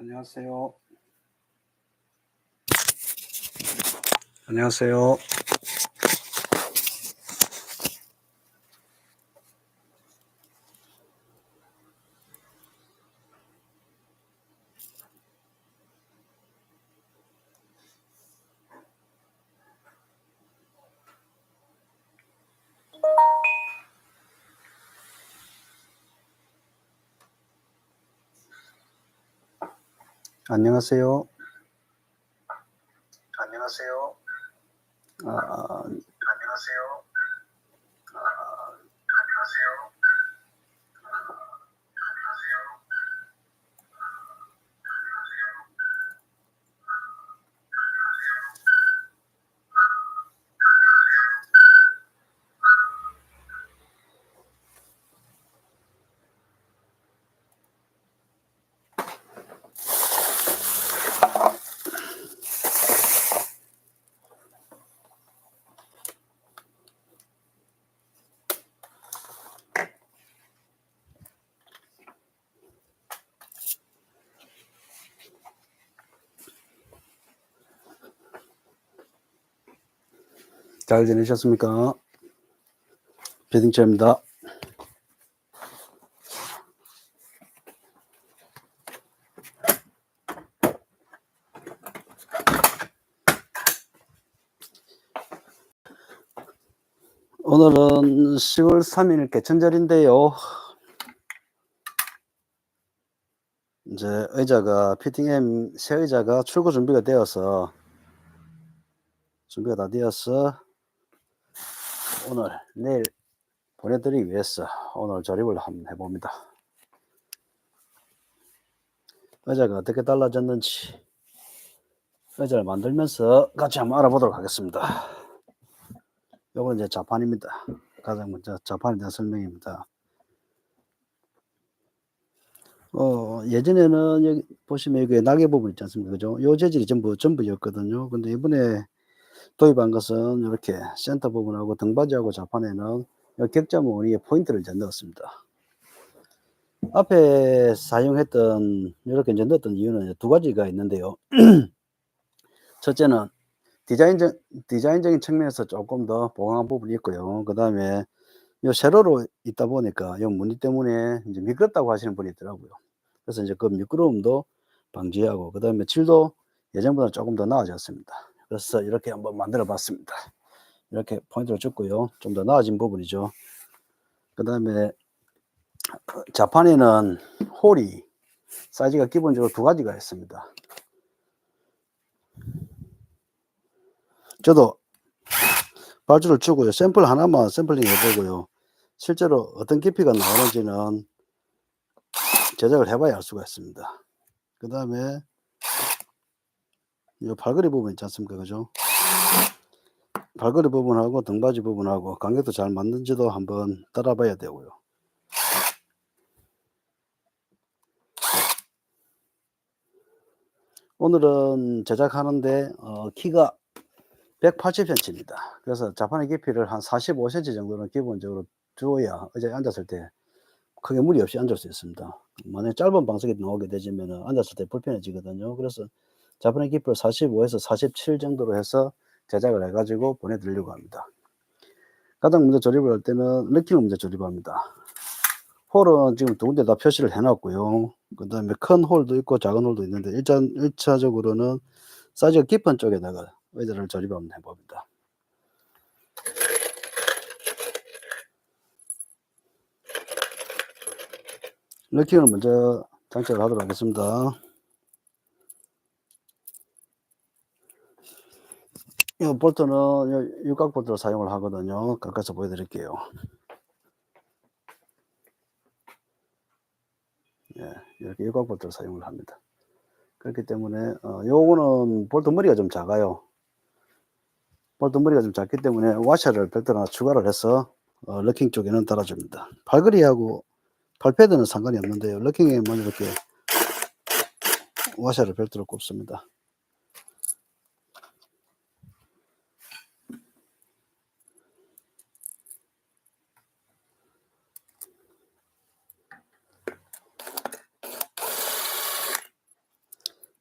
안녕하세요. 안녕하세요. 안녕하세요. 안녕하세요. 안녕하세요. 안녕하세요. 잘 지내셨습니까? 배딩철입니다. 오늘은 10월 3일 개천절인데요. 이제 의자가 피팅엠 새 의자가 출고 준비가 되어서 오늘 내일 보내드리기 위해서 오늘 조립을 한번 해봅니다. 의자가 어떻게 달라졌는지 의자를 만들면서 같이 한번 알아보도록 하겠습니다. 요건 이제 자판입니다. 가장 먼저 자판에 대한 설명입니다. 예전에는 여기 보시면 여기 날개 부분 있지 않습니까? 그죠? 요 재질이 전부였거든요. 근데 이번에 도입한 것은 이렇게 센터 부분하고 등받이하고 자판에는 요 격자 무늬에 포인트를 이제 넣었습니다. 앞에 사용했던, 이렇게 이제 넣었던 이유는 두 가지가 있는데요. 첫째는 디자인적인 측면에서 조금 더 보강한 부분이 있고요. 그 다음에 요 세로로 있다 보니까 요 무늬 때문에 이제 미끄럽다고 하시는 분이 있더라고요. 그래서 이제 그 미끄러움도 방지하고, 그 다음에 질도 예전보다 조금 더 나아졌습니다. 그래서 이렇게 한번 만들어 봤습니다. 이렇게 포인트를 줬고요. 좀 더 나아진 부분이죠. 그 다음에 자판에는 홀이 사이즈가 기본적으로 두 가지가 있습니다. 저도 발주를 주고요. 샘플 하나만 샘플링 해보고요. 실제로 어떤 깊이가 나오는지는 제작을 해봐야 알 수가 있습니다. 그 다음에 이 발걸이 부분 있지 않습니까? 그죠? 발걸이 부분하고 등받이 부분하고 간격도 잘 맞는지도 한번 따라 봐야 되고요. 오늘은 제작하는데 키가 180cm입니다. 그래서 자판의 깊이를 한 45cm 정도는 기본적으로 주어야 의자에 앉았을 때 크게 무리 없이 앉을 수 있습니다. 만약 짧은 방석이 나오게 되면 앉았을 때 불편해지거든요. 그래서 자판의 깊이를 45에서 47 정도로 해서 제작을 해가지고 보내드리려고 합니다. 가장 먼저 조립을 할 때는 럭킹을 먼저 조립합니다. 홀은 지금 두 군데 다 표시를 해놨고요. 그 다음에 큰 홀도 있고 작은 홀도 있는데 일단 1차적으로는 사이즈가 깊은 쪽에다가 의자를 조립하면 해봅니다. 럭킹을 먼저 장착을 하도록 하겠습니다. 이 볼트는 육각 볼트를 사용을 하거든요. 가까이서 보여드릴게요. 예, 이렇게 육각 볼트를 사용을 합니다. 그렇기 때문에 요거는 볼트 머리가 좀 작아요. 볼트 머리가 좀 작기 때문에 와셔를 별도로 하나 추가를 해서 럭킹 쪽에는 달아줍니다. 발걸이하고 팔패드는 상관이 없는데요. 럭킹에만 이렇게 와셔를 별도로 꼽습니다.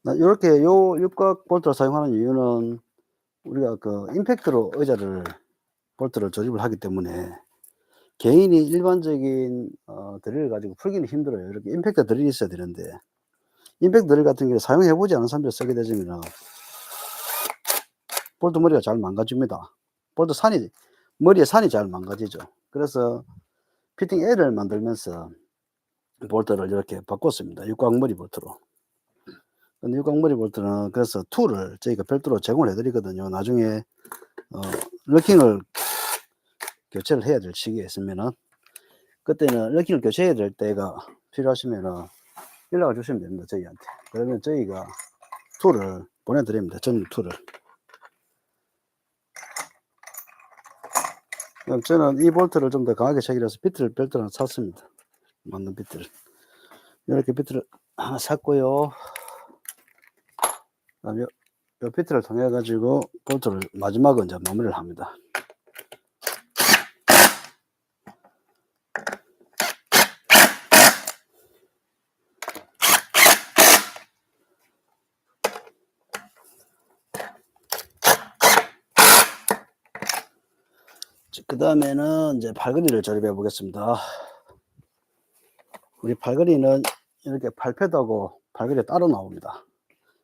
요렇게 요 육각 볼트를 사용하는 이유는 우리가 그 임팩트로 의자를 볼트를 조립을 하기 때문에 개인이 일반적인 드릴을 가지고 풀기는 힘들어요. 이렇게 임팩트 드릴이 있어야 되는데 임팩트 드릴 같은 경우에 사용해 보지 않은 사람들이 쓰게 되면은 볼트 머리가 잘 망가집니다. 볼트 산이 머리에 산이 잘 망가지죠. 그래서 피팅 L을 만들면서 볼트를 이렇게 바꿨습니다. 육각머리 볼트로. 근데 육각머리 볼트는 그래서 툴을 저희가 별도로 제공을 해 드리거든요. 나중에 럭킹을 교체를 해야 될 시기가 있으면은 그때는 럭킹을 교체해야 될 때가 필요하시면은 연락을 주시면 됩니다, 저희한테. 그러면 저희가 툴을 보내 드립니다. 전용 툴을. 그럼 저는 이 볼트를 좀 더 강하게 체결해서 비트를 별도로 하나 샀습니다. 맞는 비트를. 이렇게 비트를 하나 샀고요. 그다음에 요 비트를 통해 가지고 볼트를 마지막은 이제 마무리를 합니다. 그 다음에는 이제 팔걸이를 조립해 보겠습니다. 우리 팔걸이는 이렇게 팔패드하고 팔걸이가 따로 나옵니다.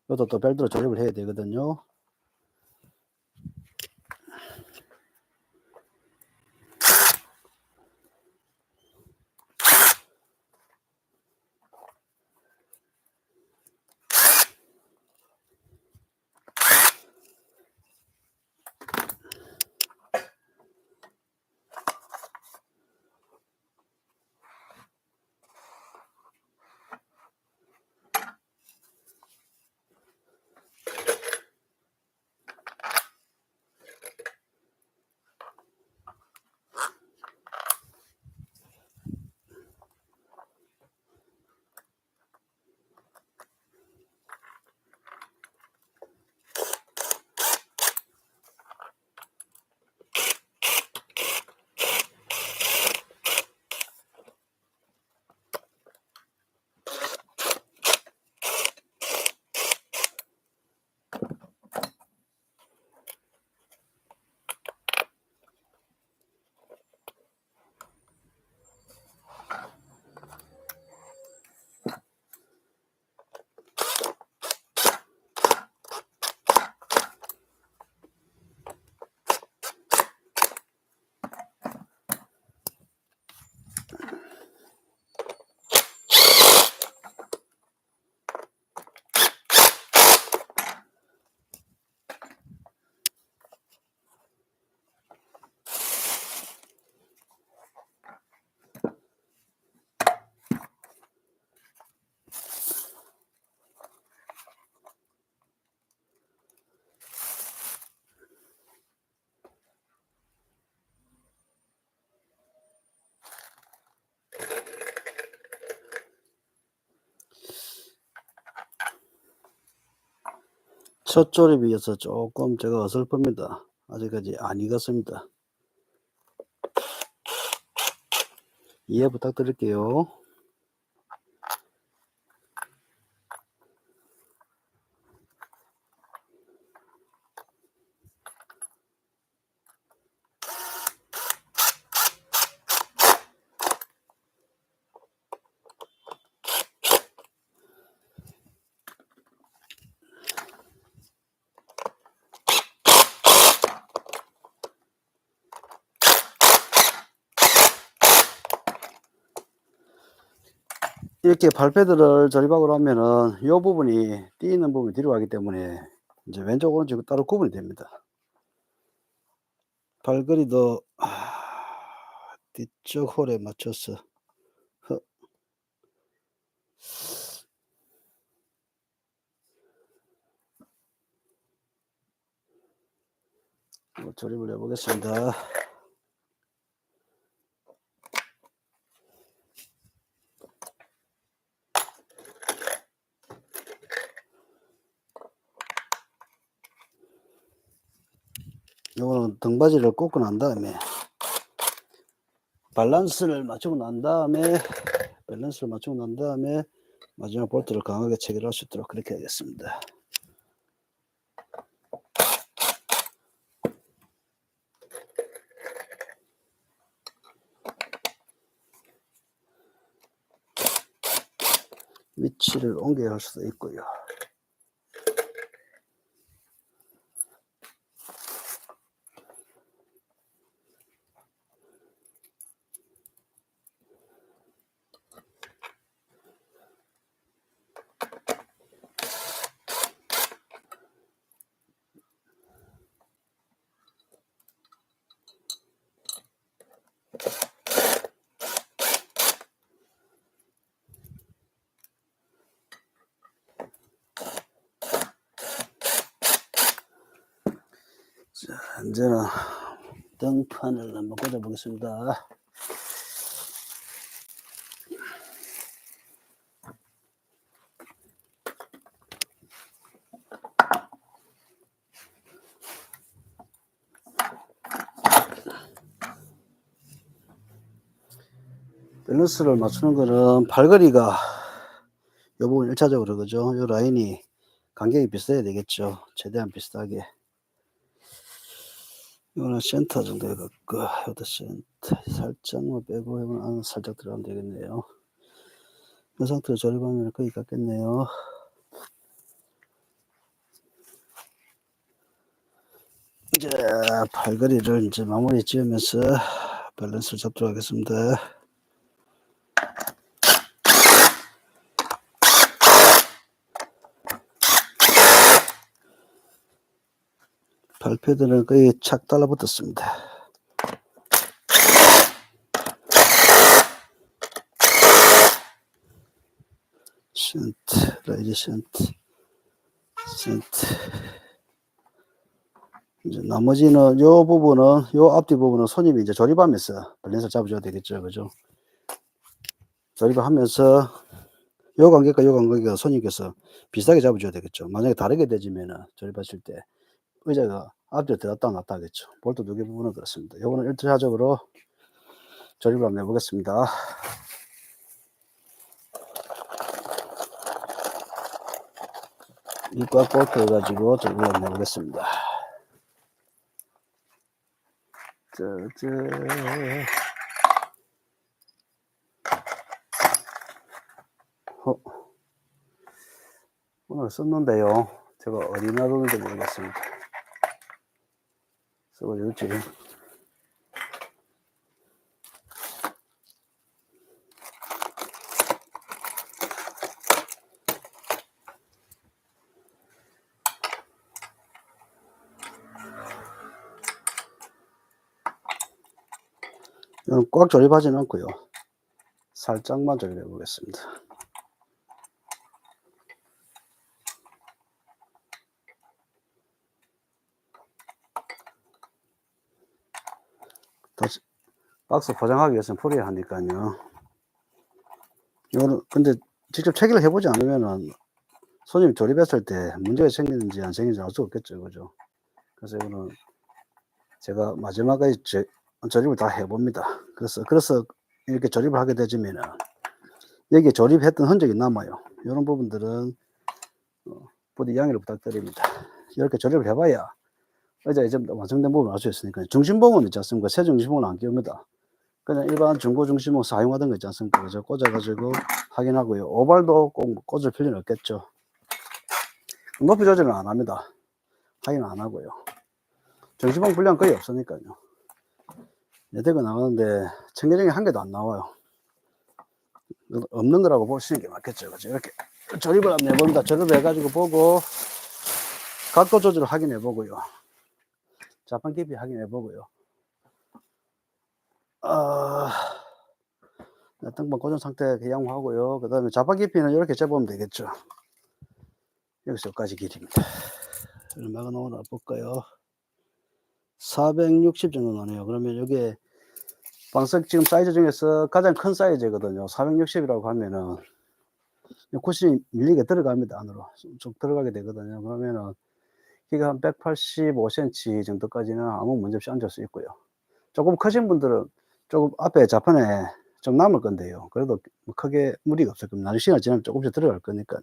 이것도 또 별도로 조립을 해야 되거든요. 첫 조립이어서 조금 제가 어설픕니다. 아직까지 안 익었습니다. 이해 부탁드릴게요. 이렇게 발패드를 조립하고 나면은 요 부분이 띄 있는 부분이 뒤로 가기 때문에 이제 왼쪽 오른쪽 따로 구분이 됩니다. 발걸이도 뒤쪽 홀에 맞춰서 조립을 해 보겠습니다. 요거는 등받이를 꽂고 난 다음에 밸런스를 맞추고 난 다음에 마지막 볼트를 강하게 체결할 수 있도록 그렇게 하겠습니다. 위치를 옮겨야 할 수도 있고요. 자, 이제는 등판을 한번 꽂아 보겠습니다. 밸런스를 맞추는 거는 팔걸이가 이 부분 1차적으로 그죠? 이 라인이 간격이 비슷해야 되겠죠. 최대한 비슷하게. 이거는 센터 정도 해갖고, 여기다 센터 살짝만 빼고, 이건 안으로 살짝 들어가면 되겠네요. 이 상태로 조립하면 거의 같겠네요. 이제 팔걸이를 이제 마무리 지으면서 밸런스를 잡도록 하겠습니다. 발패드는 거의 착 달라붙었습니다. 센트, 라이즈 센트. 이제 나머지는 요 부분은, 요 앞뒤 부분은 손님이 이제 조립하면서 밸런스를 잡아줘야 되겠죠. 그죠? 조립을 하면서 요 간격과 요 간격과 손님께서 비슷하게 잡아줘야 되겠죠. 만약에 다르게 되지면은 조립하실 때 의자가 앞뒤로 들었다 놨다 하겠죠. 볼트 2개 부분은 그렇습니다. 요거는 1차적으로 조립을 한번 해보겠습니다. 이꽉 볼트 가지고 조립을 한번 해보겠습니다. 오늘 썼는데요. 제가 어디 놔뒀는지 모르겠습니다. 쓰고 있지. 이건 꽉 조립하지는 않고요. 살짝만 조립해 보겠습니다. 다시 박스 포장하기 위해서는 프리하니까요. 이거는 근데 직접 체결을 해보지 않으면은 손님이 조립했을 때 문제가 생기는지 안 생기는지 알 수 없겠죠. 그죠? 그래서 이거는 제가 마지막까지 조립을 다 해봅니다. 그래서 이렇게 조립을 하게 되면은 여기에 조립했던 흔적이 남아요. 이런 부분들은 부디 양해를 부탁드립니다. 이렇게 조립을 해봐야 의자 이제 완성된 부분을 알 수 있으니까. 중심봉은 있지 않습니까? 새 중심봉은 안 끼웁니다. 그냥 일반 중고 중심봉 사용하던 거 있지 않습니까? 그죠? 꽂아가지고 확인하고요. 오발도 꼭 꽂을 필요는 없겠죠. 높이 조절은 안 합니다. 확인 안 하고요. 중심봉 분량 거의 없으니까요. 여태껏 나가는데 청계정이 한 개도 안 나와요. 없는 거라고 보시는 게 맞겠죠. 그죠? 이렇게 조립을 한번 해봅니다. 조립을 해가지고 보고 각도 조절을 확인해 보고요. 자판 깊이 확인해 보고요. 등반 고정 상태 양호하고요. 그 다음에 자판 깊이는 이렇게 재보면 되겠죠. 여기서 여기까지 길이입니다. 얼마가 나오나 볼까요? 460 정도 나네요. 그러면 이게 방석 지금 사이즈 중에서 가장 큰 사이즈거든요. 460이라고 하면은 쿠션이 밀리게 들어갑니다. 안으로 쭉 들어가게 되거든요. 그러면은 키가 한 185cm 정도까지는 아무 문제 없이 앉을 수 있고요. 조금 크신 분들은 조금 앞에 자판에 좀 남을 건데요. 그래도 뭐 크게 무리가 없을 겁니다. 나중에 시간 지나면 조금씩 들어갈 거니까요.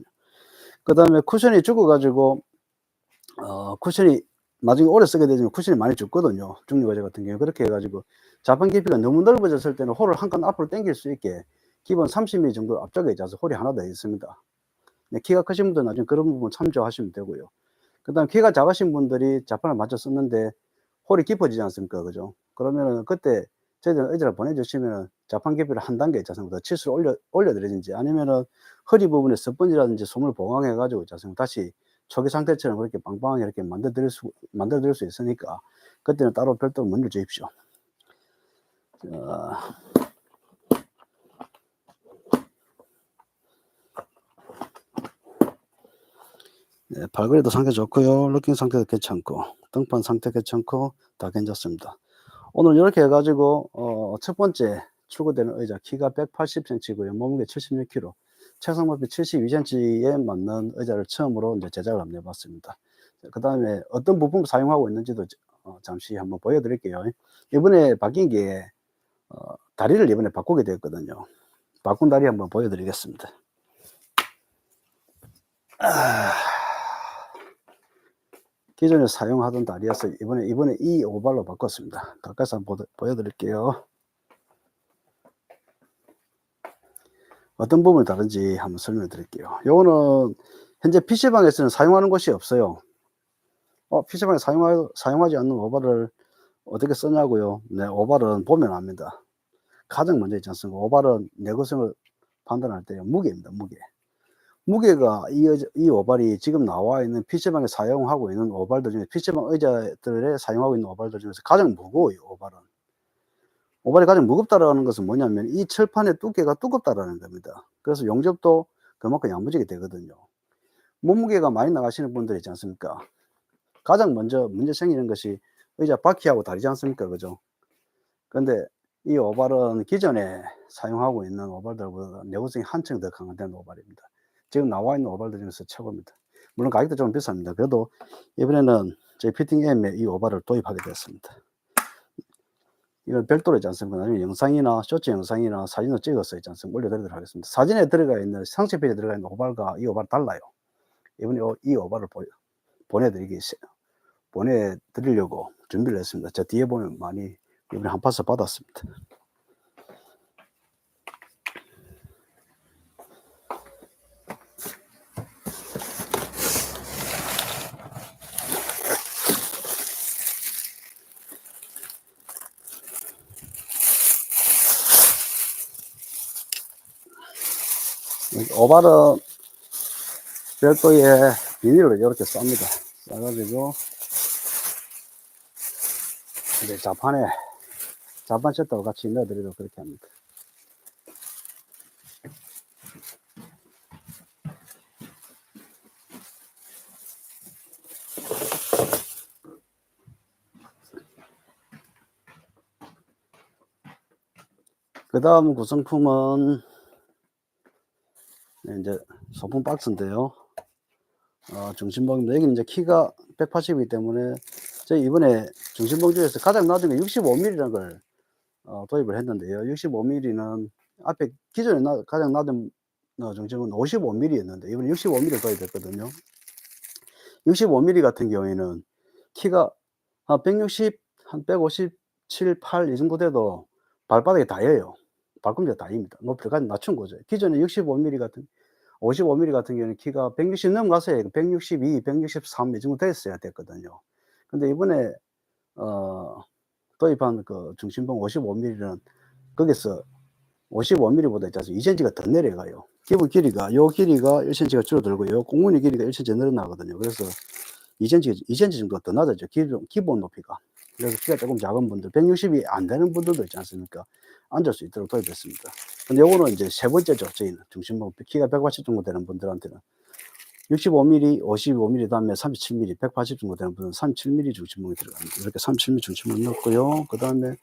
그다음에 쿠션이 죽어 가지고 쿠션이 나중에 오래 쓰게 되면 쿠션이 많이 죽거든요, 중립 의자 같은 경우에. 그렇게 해 가지고 자판 깊이가 너무 넓어졌을 때는 홀을 한 칸 앞으로 당길 수 있게 기본 30mm 정도 앞쪽에 있어서 홀이 하나 더 있습니다. 네, 키가 크신 분들은 나중에 그런 부분 참조하시면 되고요. 그다음에 키가 작으신 분들이 자판을 맞춰 썼는데 홀이 깊어지지 않습니까? 그죠? 그러면은 그때 저희들 의자를 보내주시면은 자판 깊이를 한 단계 있지 않습니까? 치수를 올려드리든지 아니면은 허리 부분에 스펀지라든지 솜을 보강해 가지고 있지 않습니까? 다시 초기 상태처럼 그렇게 빵빵하게 이렇게 만들어 드릴 수 있으니까 그때는 따로 별도로 문의를 주십시오. 네, 발걸이도 상태 좋고요. 럭킹 상태도 괜찮고 등판 상태 괜찮고 다 괜찮습니다. 오늘 이렇게 해 가지고 첫 번째 출고되는 의자 키가 180cm고요. 몸무게 76kg, 책상 높이 72cm에 맞는 의자를 처음으로 이제 제작을 한번 해 봤습니다. 그다음에 어떤 부품을 사용하고 있는지도 잠시 한번 보여 드릴게요. 이번에 바뀐 게 다리를 이번에 바꾸게 되었거든요. 바꾼 다리 한번 보여 드리겠습니다. 기존에 사용하던 다리였어요. 이번에 이 오발로 바꿨습니다. 가까이서 한번 보여 드릴게요. 어떤 부분이 다른지 한번 설명해 드릴게요. 요거는 현재 PC방에서는 사용하는 곳이 없어요. PC방에 사용하지 않는 오발을 어떻게 쓰냐고요? 네, 오발은 보면 압니다. 가장 먼저 있지 않습니까? 오발은 내구성을 판단할 때요, 무게입니다, 무게. 무게가 이 오발이 지금 나와 있는 PC방에 사용하고 있는 오발들 중에 PC방 의자들에 사용하고 있는 오발들 중에서 가장 무거워요, 오발은. 오발이 가장 무겁다라는 것은 뭐냐면 이 철판의 두께가 두껍다라는 겁니다. 그래서 용접도 그만큼 야무지게 되거든요. 몸무게가 많이 나가시는 분들 있지 않습니까? 가장 먼저 문제 생기는 것이 의자 바퀴하고 다르지 않습니까? 그죠? 근데 이 오발은 기존에 사용하고 있는 오발들보다 내구성이 한층 더 강화된 오발입니다. 지금 나와 있는 오발들 중에서 최고입니다. 물론 가격도 좀 비쌉니다. 그래도 이번에는 저희 피팅엠에 이 오발을 도입하게 되었습니다. 이건 별도로 있지 않습니까? 나중에 영상이나 쇼츠 영상이나 사진을 찍어서 있지 않습니까? 올려드리도록 하겠습니다. 사진에 들어가 있는 상세 페이지에 들어가 있는 오발과 이 오발 달라요. 이번에 이 오발을 보내드리려고 준비를 했습니다. 저 뒤에 보면 많이 이번에 한 파스 받았습니다. 오발은 별도의 비닐을 이렇게 쌉니다. 싸가지고 이제 자판 셔터와 같이 넣어드리도록 그렇게 합니다. 그 다음 구성품은 이제 소품 박스인데요. 중심봉입니다. 여기는 이제 키가 180이기 때문에 저희 이번에 중심봉 중에서 가장 낮은 게 65mm라는 걸 도입을 했는데요. 65mm는 앞에 기존에 가장 낮은 중심은 55mm였는데 이번에 65mm 도입했거든요. 65mm 같은 경우에는 키가 한 160, 한 157, 8 이 정도 돼도 발바닥에 닿아요. 발꿈치가 닿습니다. 높이를 가장 낮춘 거죠. 기존에 55mm 같은 55mm 같은 경우는 키가 160 넘어갔어야 162, 163 이 정도 됐어야 됐거든요. 근데 이번에 도입한 그 중심봉 55mm는 거기서 55mm보다 있지 2cm가 더 내려가요. 기본 길이가 요 길이가 1cm가 줄어들고 요 꽁무니 길이가 1cm 늘어나거든요. 그래서 2cm 정도가 더 낮아져 기본 높이가. 그래서 키가 조금 작은 분들 160이 안 되는 분들도 있지 않습니까? 앉을 수 있도록 도입했습니다. 근데 요거는 이제 세 번째죠. 저희는 중심봉 키가 180 정도 되는 분들한테는 65mm, 55mm 다음에 37mm, 180 정도 되는 분은 37mm 중심봉이 들어갑니다. 이렇게 37mm 중심봉 넣었고요. 그 다음에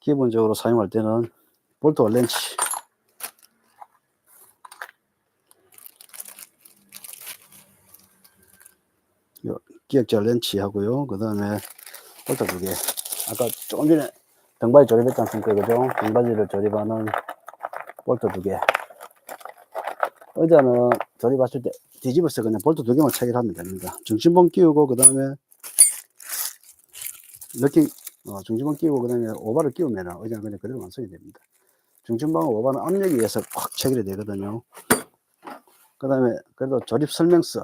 기본적으로 사용할 때는 볼트와 렌치, 기역자 렌치 하고요. 그 다음에 볼트 2개. 아까 조금 전에 등받이 조립했지 않습니까? 그죠? 등받이를 조립하는 볼트 2개. 의자는 조립하실 때 뒤집어서 그냥 볼트 2개만 체결하면 됩니다. 중심본 끼우고, 그 다음에 중심본 끼우고, 그 다음에 오바를 끼우면 의자는 그냥 그대로 완성이 됩니다. 중심본과 오바는 압력에 의해서 확 체결이 되거든요. 그 다음에 그래도 조립 설명서.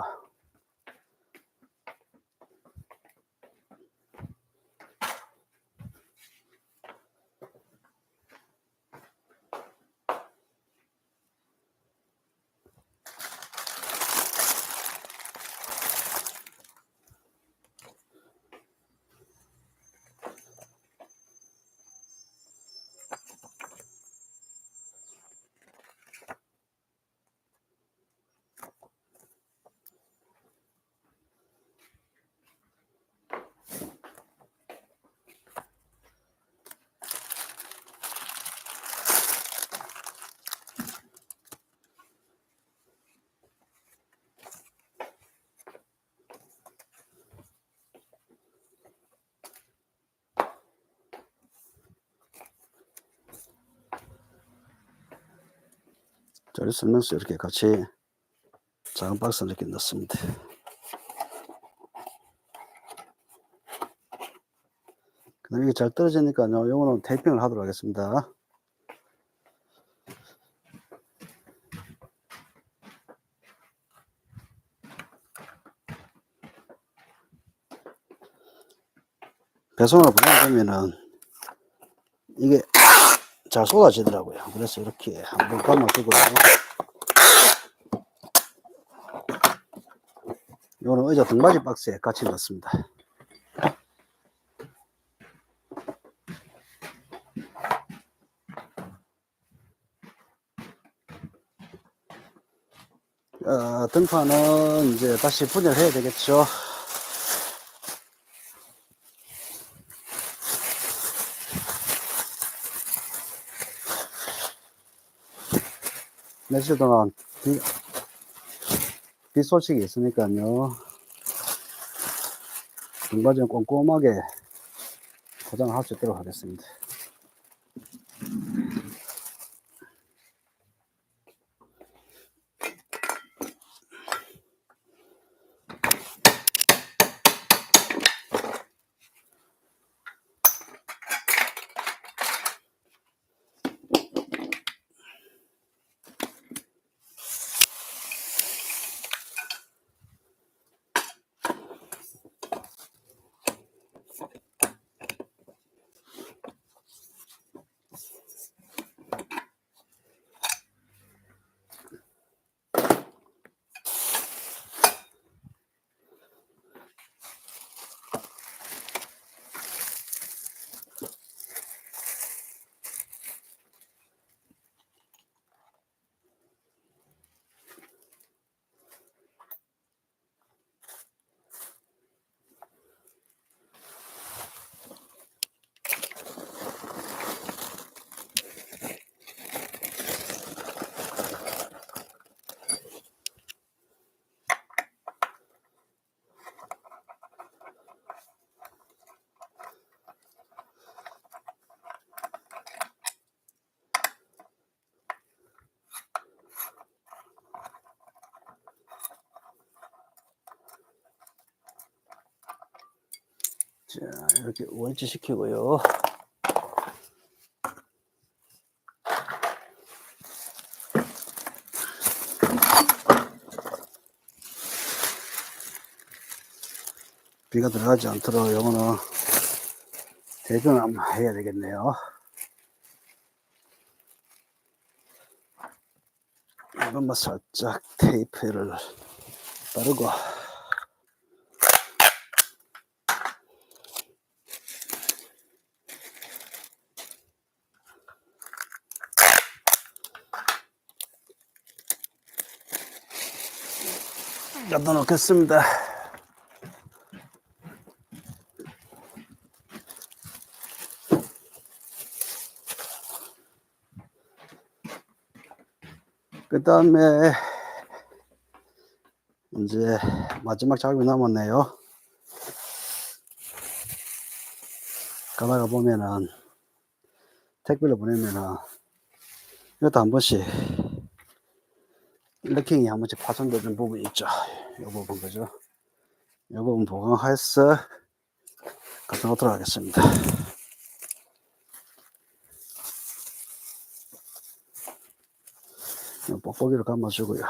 조립 설명서 이렇게 같이 작은 박스에 이렇게 넣습니다. 그 다음에 이게 잘 떨어지니까요, 요거는 테이핑을 하도록 하겠습니다. 배송을 보내면은 이게 잘 쏟아지더라고요. 그래서 이렇게 한번 감아주고요. 이거는 의자 등받이 박스에 같이 넣습니다. 등판은 이제 다시 분열해야 되겠죠. 며칠 동안 비 소식이 있으니까요, 등받이는 꼼꼼하게 포장을 할 수 있도록 하겠습니다. 자, 이렇게 원위치 시키고요. 비가 들어가지 않도록 요거는 대변을 한번 해야 되겠네요. 이것만 살짝 테이프를 바르고, 갖다 놓겠습니다. 그 다음에 이제 마지막 작업이 남았네요. 가다가 보면은 택배를 보내면은 이것도 한 번씩 럭킹이 한 번씩 파손되는 부분이 있죠. 이 부분 그죠? 이 부분 보강해서 갖다 놓도록 하겠습니다. 뽁뽁이를 감아주고요.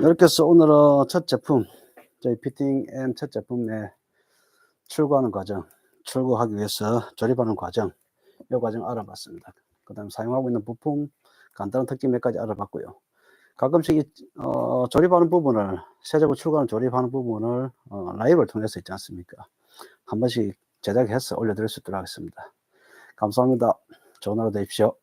이렇게 해서 오늘은 첫 제품, 저희 피팅 M 첫 제품에 출고하는 과정, 출고하기 위해서 조립하는 과정, 이 과정 알아봤습니다. 그 다음에 사용하고 있는 부품, 간단한 특징 몇 가지 알아봤고요. 가끔씩 조립하는 부분을, 세제고 출고하는 조립하는 부분을 라이브를 통해서 있지 않습니까? 한 번씩 제작해서 올려드릴 수 있도록 하겠습니다. 감사합니다. 좋은 하루 되십시오.